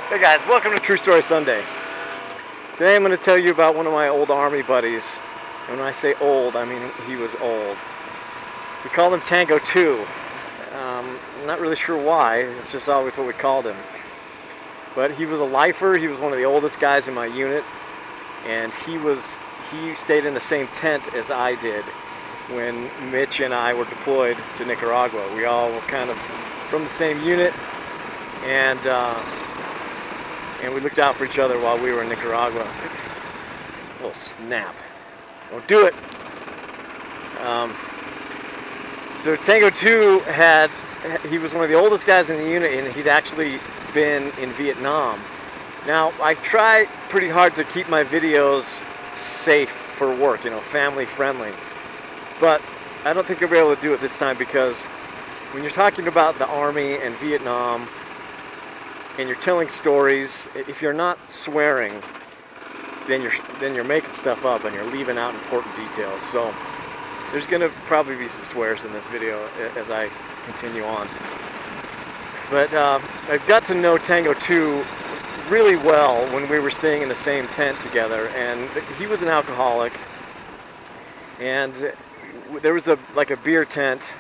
Hey guys, welcome to True Story Sunday. Today I'm going to tell you about one of my old Army buddies. And when I say old, I mean he was old. We called him Tango 2. I'm not really sure why, it's just always what we called him. But he was a lifer, he was one of the oldest guys in my unit. And he stayed in the same tent as I did when Mitch and I were deployed to Nicaragua. We all were kind of from the same unit. And we looked out for each other while we were in Nicaragua. Oh snap. Don't do it. So Tango 2 he was one of the oldest guys in the unit, and he'd actually been in Vietnam. Now, I try pretty hard to keep my videos safe for work, family friendly. But I don't think I'll be able to do it this time, because when you're talking about the Army and Vietnam, and you're telling stories, if you're not swearing, then you're making stuff up and you're leaving out important details. So there's going to probably be some swears in this video as I continue on. But I've got to know Tango 2 really well when we were staying in the same tent together, and he was an alcoholic, and there was a beer tent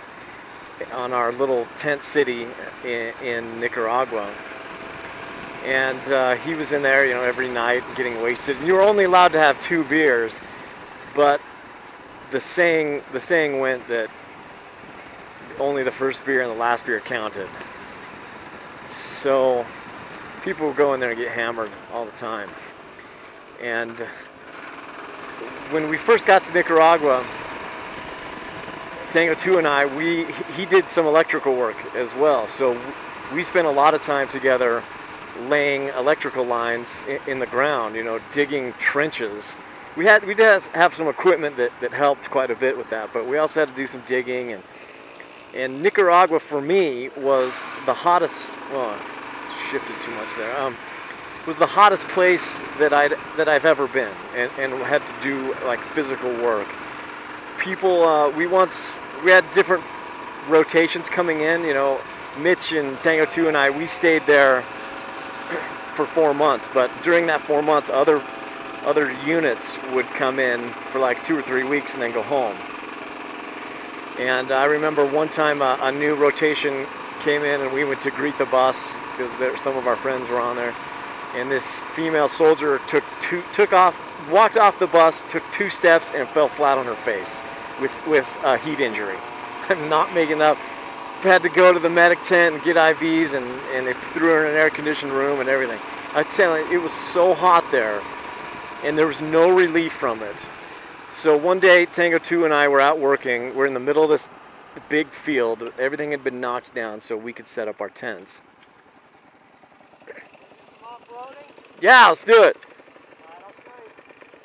on our little tent city in Nicaragua. And he was in there, every night getting wasted. And you were only allowed to have 2 beers, but the saying went that only the first beer and the last beer counted. So people would go in there and get hammered all the time. And when we first got to Nicaragua, Tango 2 and I, he did some electrical work as well. So we spent a lot of time together laying electrical lines in the ground, digging trenches. We did have some equipment that helped quite a bit with that, but we also had to do some digging. And Nicaragua for me was the hottest. Well, shifted too much there. Was the hottest place that I've ever been, and had to do physical work. People, we had different rotations coming in. Mitch and Tango 2 and I, we stayed there for 4 months, but during that 4 months, other units would come in for 2 or 3 weeks and then go home. And I remember one time a new rotation came in, and we went to greet the bus because some of our friends were on there. And this female soldier walked off the bus, took 2 steps, and fell flat on her face with a heat injury. I'm not making up. Had to go to the medic tent and get IVs, and they threw her in an air-conditioned room and everything. I tell you, it was so hot there, and there was no relief from it. So one day, Tango 2 and I were out working. We're in the middle of this big field. Everything had been knocked down so we could set up our tents. Off-roading? Yeah, let's do it. Alright, I'll show you.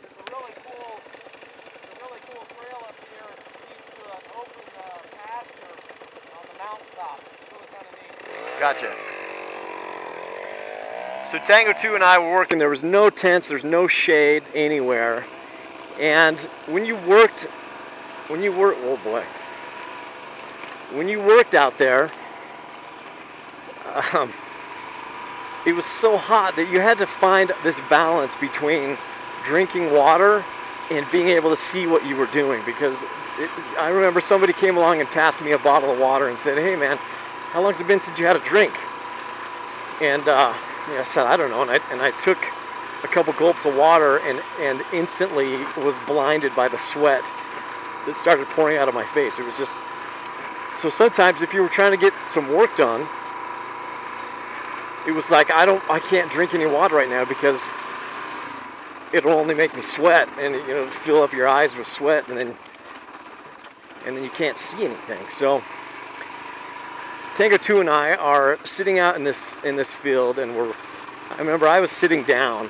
There's a really cool trail up here. It leads to an open pasture on the mountaintop. It's really kind of neat. Gotcha. So Tango 2 and I were working. There was no tents, there's no shade anywhere. And when you worked out there, it was so hot that you had to find this balance between drinking water and being able to see what you were doing. Because I remember somebody came along and passed me a bottle of water and said, "Hey man, how long's it been since you had a drink?" And I said, "I don't know." And I took a couple gulps of water and instantly was blinded by the sweat that started pouring out of my face. It was just... So sometimes if you were trying to get some work done, it was like, I can't drink any water right now because it'll only make me sweat, and fill up your eyes with sweat, and then you can't see anything. So Tango 2 and I are sitting out in this field, and I remember I was sitting down,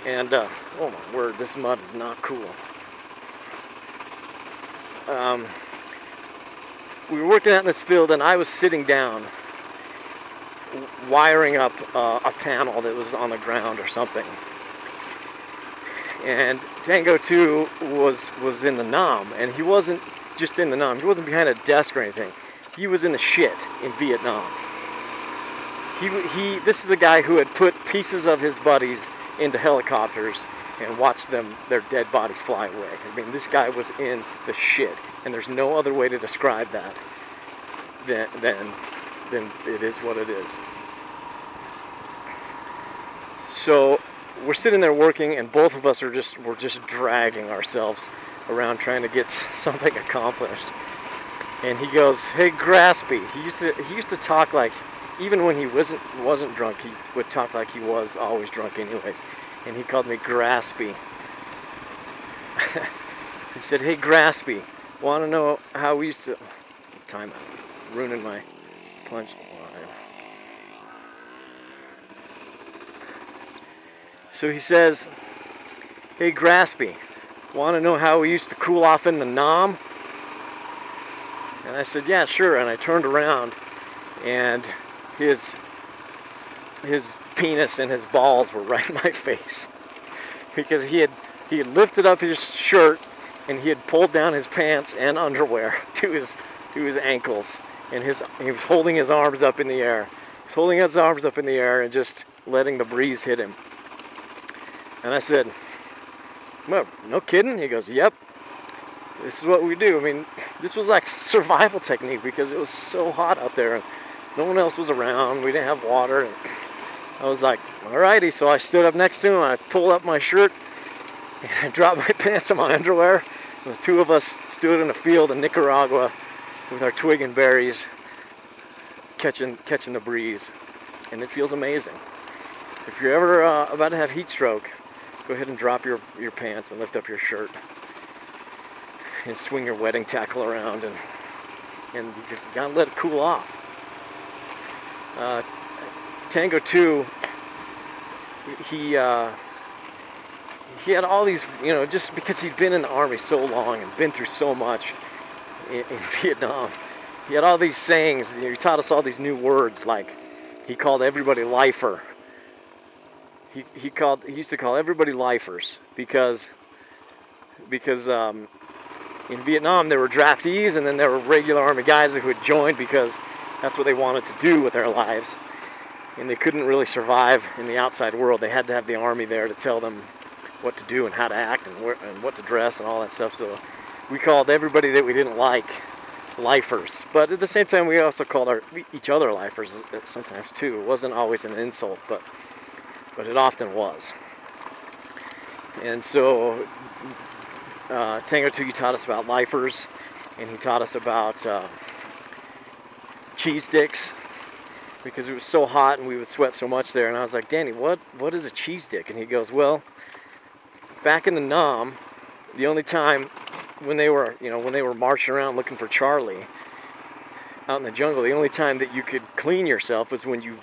and oh my word, this mud is not cool. We were working out in this field, and I was sitting down, wiring up a panel that was on the ground or something. And Tango 2 was in the NAM, and he wasn't just in the NAM. He wasn't behind a desk or anything. He was in the shit in Vietnam. This is a guy who had put pieces of his buddies into helicopters and watched their dead bodies fly away. I mean, this guy was in the shit, and there's no other way to describe that than it is what it is. So we're sitting there working, and both of us we're just dragging ourselves around trying to get something accomplished. And he goes, "Hey, Graspy." He used to talk like, even when he wasn't drunk, he would talk like he was always drunk anyways. And he called me Graspy. He said, "Hey, Graspy, want to know how we used to..." Time out. Ruining my punch line. So he says, "Hey, Graspy, want to know how we used to cool off in the Nam?" And I said, "Yeah, sure." And I turned around, and his penis and his balls were right in my face, because he had lifted up his shirt and he had pulled down his pants and underwear to his ankles, and he was holding his arms up in the air. He was holding his arms up in the air and just letting the breeze hit him. And I said, "Well, no kidding?" He goes, "Yep. This is what we do." I mean, this was like survival technique because it was so hot out there and no one else was around. We didn't have water. And I was like, "Alrighty." So I stood up next to him. I pulled up my shirt and I dropped my pants and my underwear. And the two of us stood in a field in Nicaragua with our twig and berries, catching the breeze, and it feels amazing. If you're ever about to have heat stroke, go ahead and drop your pants and lift up your shirt and swing your wedding tackle around, and you gotta let it cool off. Tango 2, he had all these, just because he'd been in the army so long and been through so much in Vietnam, he had all these sayings. He taught us all these new words, like he called everybody lifer. He used to call everybody lifers because in Vietnam there were draftees, and then there were regular army guys who had joined because that's what they wanted to do with their lives, and they couldn't really survive in the outside world. They had to have the army there to tell them what to do and how to act and what to dress and all that stuff. So we called everybody that we didn't like lifers, but at the same time we also called each other lifers sometimes too. It wasn't always an insult, but it often was. And so Tango 2, he taught us about lifers, and he taught us about cheese sticks, because it was so hot and we would sweat so much there. And I was like, "Danny, what is a cheese stick?" And he goes, "Well, back in the Nam, the only time when they were marching around looking for Charlie out in the jungle, the only time that you could clean yourself was when you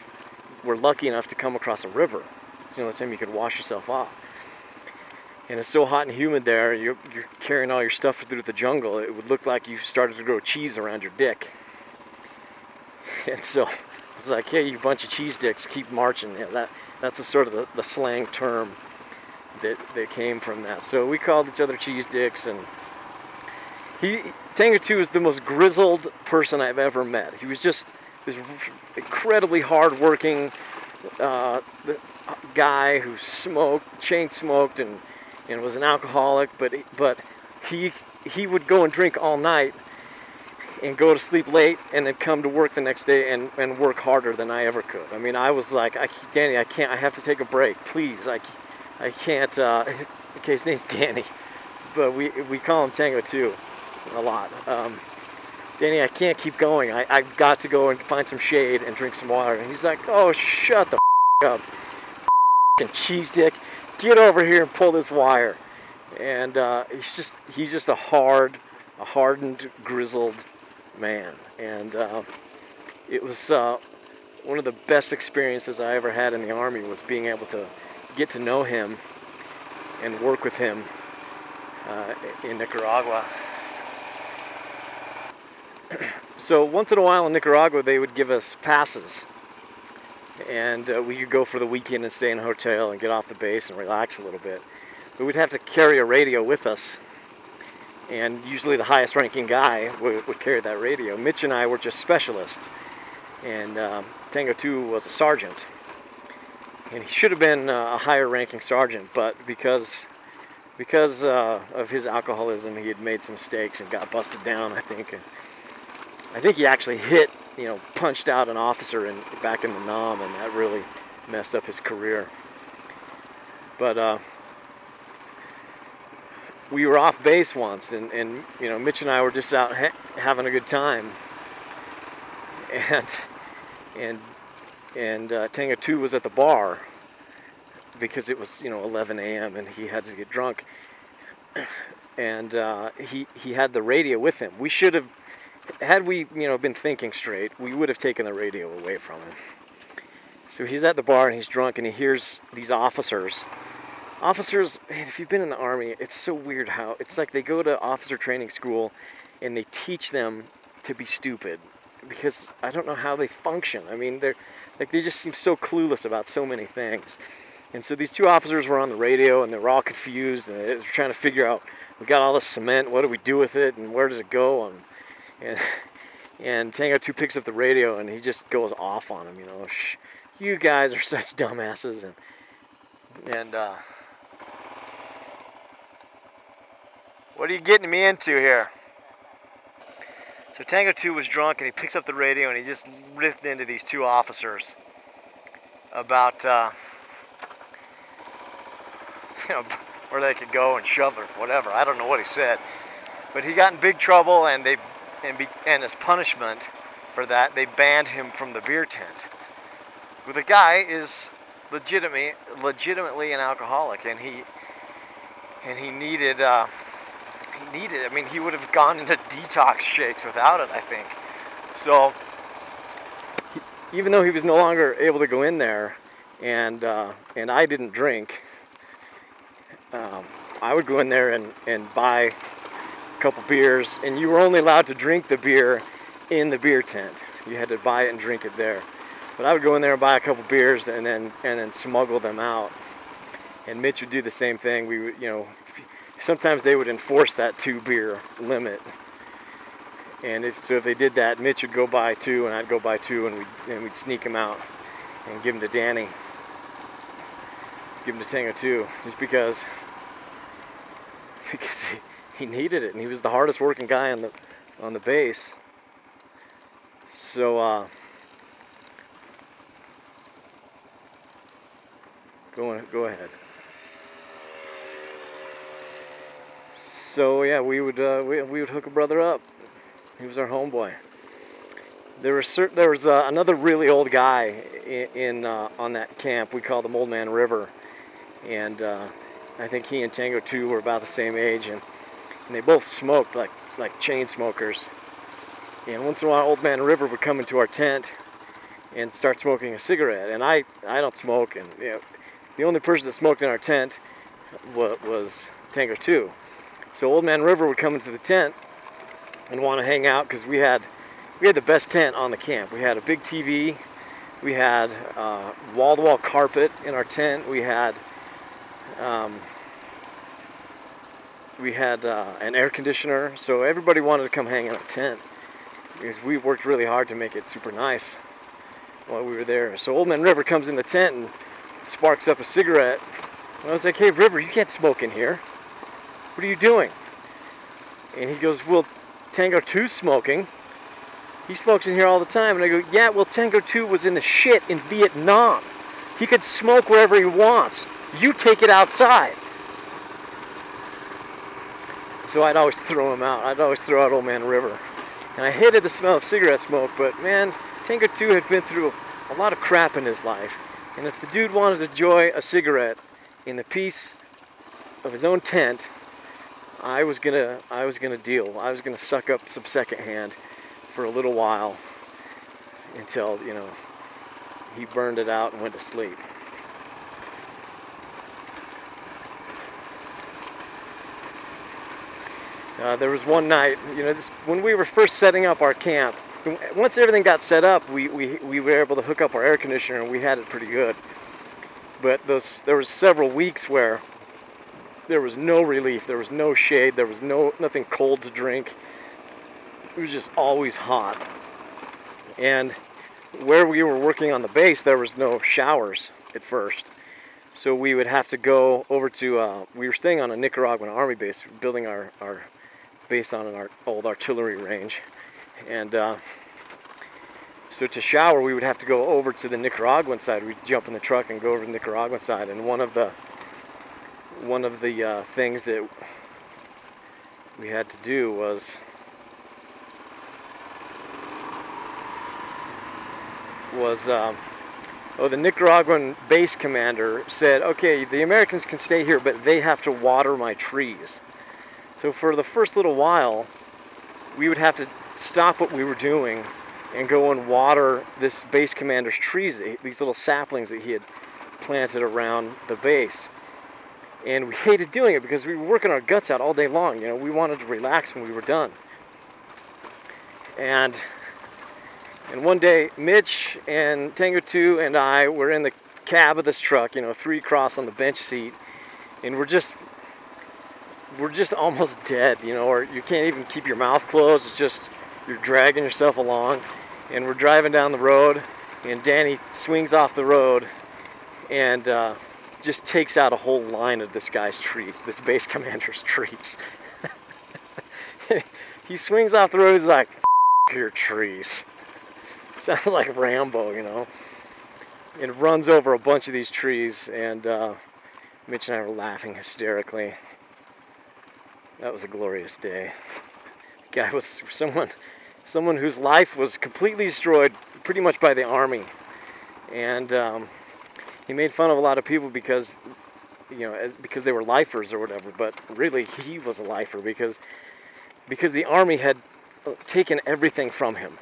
were lucky enough to come across a river. It's the only time you could wash yourself off. And it's so hot and humid there, you're carrying all your stuff through the jungle, it would look like you started to grow cheese around your dick." And so I was like, "Hey, you bunch of cheese dicks, keep marching." Yeah, that's the sort of the slang term that came from that. So we called each other cheese dicks, and Tango 2 is the most grizzled person I've ever met. He was just this incredibly hard-working guy who chain smoked, and was an alcoholic, but he would go and drink all night and go to sleep late and then come to work the next day and work harder than I ever could. I mean, I was like, "Danny, I can't. I have to take a break, please. I can't." Okay, his name's Danny, but we call him Tango 2 a lot. "Danny, I can't keep going. I've got to go and find some shade and drink some water." And he's like, "Oh, shut the up, cheese dick. Get over here and pull this wire." And he's just a hardened, grizzled man. And it was one of the best experiences I ever had in the Army, was being able to get to know him and work with him in Nicaragua. So once in a while in Nicaragua, they would give us passes, and we could go for the weekend and stay in a hotel and get off the base and relax a little bit. But we'd have to carry a radio with us, and usually the highest ranking guy would carry that radio. Mitch and I were just specialists, and Tango 2 was a sergeant, and he should have been a higher ranking sergeant, but because of his alcoholism, he had made some mistakes and got busted down, I think. I think he actually punched out an officer back in the NOM, and that really messed up his career. But we were off base once, and Mitch and I were just out having a good time, and Tango 2 was at the bar because it was 11 a.m. and he had to get drunk, and he had the radio with him. We should have, had we been thinking straight, we would have taken the radio away from him. So he's at the bar and he's drunk, and he hears these officers, man, if you've been in the Army, it's so weird how it's like they go to officer training school and they teach them to be stupid, because I don't know how they function. I mean, they just seem so clueless about so many things. And so these two officers were on the radio, and they were all confused, and they were trying to figure out, we got all this cement, what do we do with it, and where does it go? And Tango 2 picks up the radio, and he just goes off on him, you guys are such dumbasses, and what are you getting me into here? So Tango 2 was drunk, and he picks up the radio, and he just ripped into these two officers about where they could go and shove or whatever. I don't know what he said, but he got in big trouble, and as punishment for that, they banned him from the beer tent. Well, the guy is legitimately an alcoholic, and he needed. I mean, he would have gone into detox shakes without it, I think. So, even though he was no longer able to go in there, and I didn't drink, I would go in there and buy a couple beers, and you were only allowed to drink the beer in the beer tent. You had to buy it and drink it there. But I would go in there and buy a couple beers and then smuggle them out. And Mitch would do the same thing. We would, sometimes they would enforce that 2 beer limit. And if they did that, Mitch would go buy 2 and I'd go buy 2, and we'd sneak them out and give them to Danny. Give them to Tango 2, just because he needed it, and he was the hardest working guy on the base. So go ahead. So yeah, we would hook a brother up. He was our homeboy. There was another really old guy in on that camp. We called him Old Man River, and I think he and Tango 2 were about the same age, and they both smoked like chain smokers. And once in a while, Old Man River would come into our tent and start smoking a cigarette. And I don't smoke, and the only person that smoked in our tent was Tango 2. So Old Man River would come into the tent and want to hang out, because we had the best tent on the camp. We had a big TV, we had wall-to-wall carpet in our tent, we had an air conditioner, so everybody wanted to come hang in our tent, because we worked really hard to make it super nice while we were there. So Old Man River comes in the tent and sparks up a cigarette, and I was like, "Hey River, you can't smoke in here. What are you doing?" And he goes, "Well, Tango 2's smoking. He smokes in here all the time." And I go, "Yeah, well, Tango 2 was in the shit in Vietnam. He could smoke wherever he wants. You take it outside." So I'd always throw him out. I'd always throw out Old Man River. And I hated the smell of cigarette smoke, but man, Tango 2 had been through a lot of crap in his life. And if the dude wanted to enjoy a cigarette in the peace of his own tent, I was gonna deal. I was gonna suck up some secondhand for a little while until he burned it out and went to sleep. There was one night, when we were first setting up our camp. Once everything got set up, we were able to hook up our air conditioner, and we had it pretty good. But there was several weeks where there was no relief, there was no shade, there was nothing cold to drink. It was just always hot. And where we were working on the base, there was no showers at first. So we would have to go over to, we were staying on a Nicaraguan army base, building our base on an old artillery range. And so to shower, we would have to go over to the Nicaraguan side. We'd jump in the truck and go over to the Nicaraguan side. And one of the things that we had to do was the Nicaraguan base commander said, okay, the Americans can stay here, but they have to water my trees. So for the first little while, we would have to stop what we were doing and go and water this base commander's trees, these little saplings that he had planted around the base. And we hated doing it because we were working our guts out all day long. You know, we wanted to relax when we were done. And one day, Mitch and Tango 2 and I were in the cab of this truck, you know, 3 across on the bench seat, and we're just almost dead, you know, or you can't even keep your mouth closed. It's just you're dragging yourself along, and we're driving down the road, and Danny swings off the road and just takes out a whole line of this guy's trees, this base commander's trees. He swings off the road. He's like, "F your trees." Sounds like Rambo, you know. And runs over a bunch of these trees, and Mitch and I were laughing hysterically. That was a glorious day. The guy was someone whose life was completely destroyed pretty much by the army. And he made fun of a lot of people because, you know, because they were lifers or whatever, but really he was a lifer because the army had taken everything from him.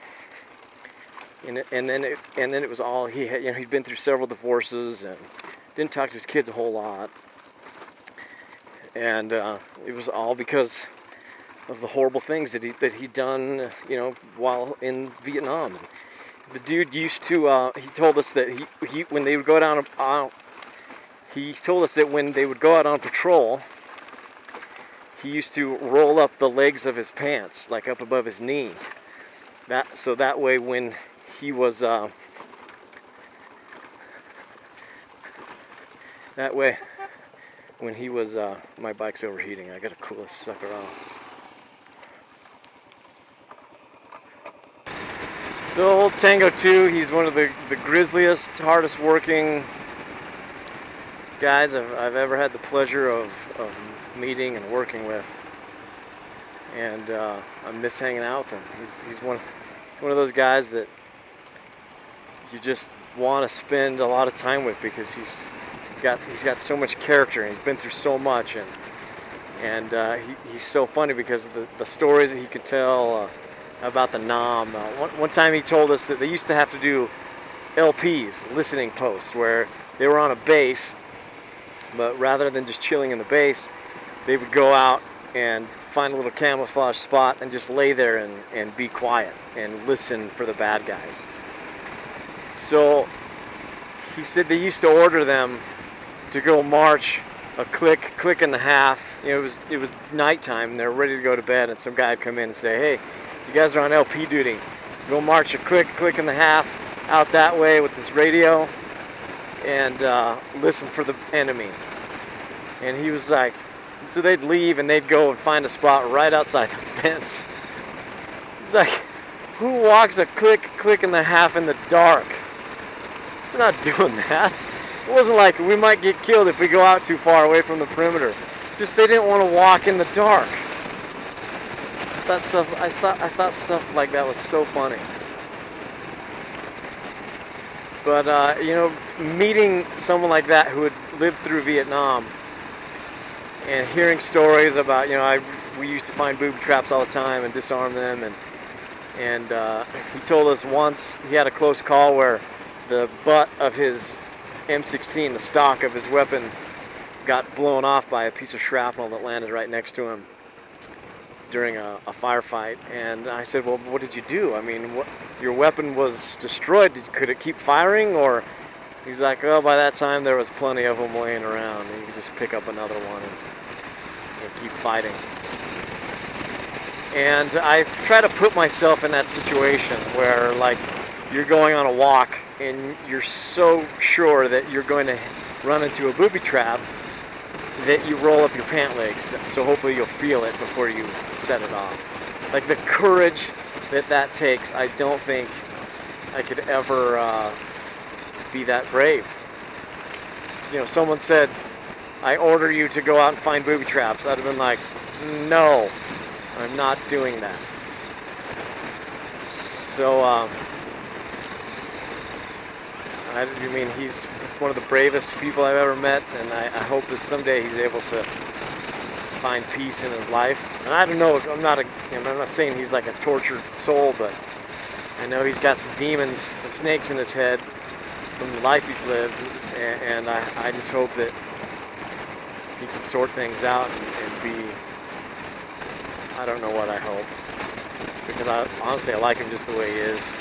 And then it was all he had. You know, he'd been through several divorces and didn't talk to his kids a whole lot. And it was all because of the horrible things that he'd done, you know, while in Vietnam. The dude used to. He told us that he when they would go down. He told us that when they would go out on patrol, he used to roll up the legs of his pants, like up above his knee. That way when he was that way when he was my bike's overheating. I gotta cool this sucker off. So old Tango 2, he's one of the grisliest, hardest working guys I've ever had the pleasure of meeting and working with. And I miss hanging out with him. He's one of those guys that you just want to spend a lot of time with because he's got so much character and he's been through so much, and he's so funny because of the stories that he could tell about the Nam. One time he told us that they used to have to do LPs, listening posts, where they were on a base, but rather than just chilling in the base, they would go out and find a little camouflage spot and just lay there and be quiet and listen for the bad guys. So he said they used to order them to go march a click and a half. You know, it was nighttime and they're ready to go to bed, and some guy would come in and say, "Hey, you guys are on LP duty. Go march a click and a half out that way with this radio and listen for the enemy." And he was like, so they'd leave and they'd go and find a spot right outside the fence. He's like, who walks a click and a half in the dark? We're not doing that. It wasn't like we might get killed if we go out too far away from the perimeter. It's just they didn't want to walk in the dark. I thought stuff like that was so funny. But you know, meeting someone like that who had lived through Vietnam and hearing stories about, you know, we used to find booby traps all the time and disarm them, and he told us once he had a close call where the butt of his M16, the stock of his weapon, got blown off by a piece of shrapnel that landed right next to him during a firefight. And I said, well, what did you do? I mean, your weapon was destroyed. Could it keep firing? Or he's like, oh, by that time there was plenty of them laying around, and you could just pick up another one and keep fighting. And I try to put myself in that situation where, like, you're going on a walk and you're so sure that you're going to run into a booby trap that you roll up your pant legs, so hopefully you'll feel it before you set it off. Like the courage that takes, I don't think I could ever be that brave. You know, someone said, I order you to go out and find booby traps. I'd have been like, no, I'm not doing that. So, I mean, he's one of the bravest people I've ever met, and I hope that someday he's able to find peace in his life. And I don't know, I'm not saying he's like a tortured soul, but I know he's got some demons, some snakes in his head from the life he's lived, and I just hope that he can sort things out and be, I don't know what I hope, because honestly I like him just the way he is.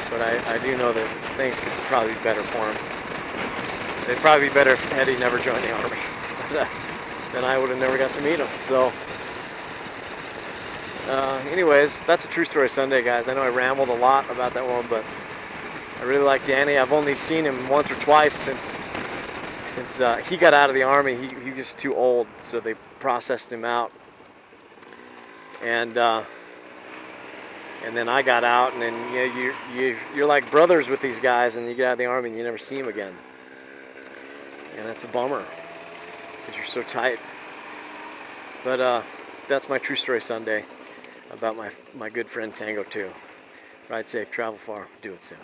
But I do know that things could probably be better for him. It'd probably be better if Eddie never joined the Army. Then I would have never got to meet him. So, anyways, that's a True Story Sunday, guys. I know I rambled a lot about that one, but I really like Danny. I've only seen him once or twice since he got out of the Army. He was too old, so they processed him out. And then I got out, and then you're like brothers with these guys, and you get out of the Army and you never see them again. And that's a bummer, because you're so tight. But that's my True Story Sunday about my good friend Tango 2. Ride safe, travel far, do it soon.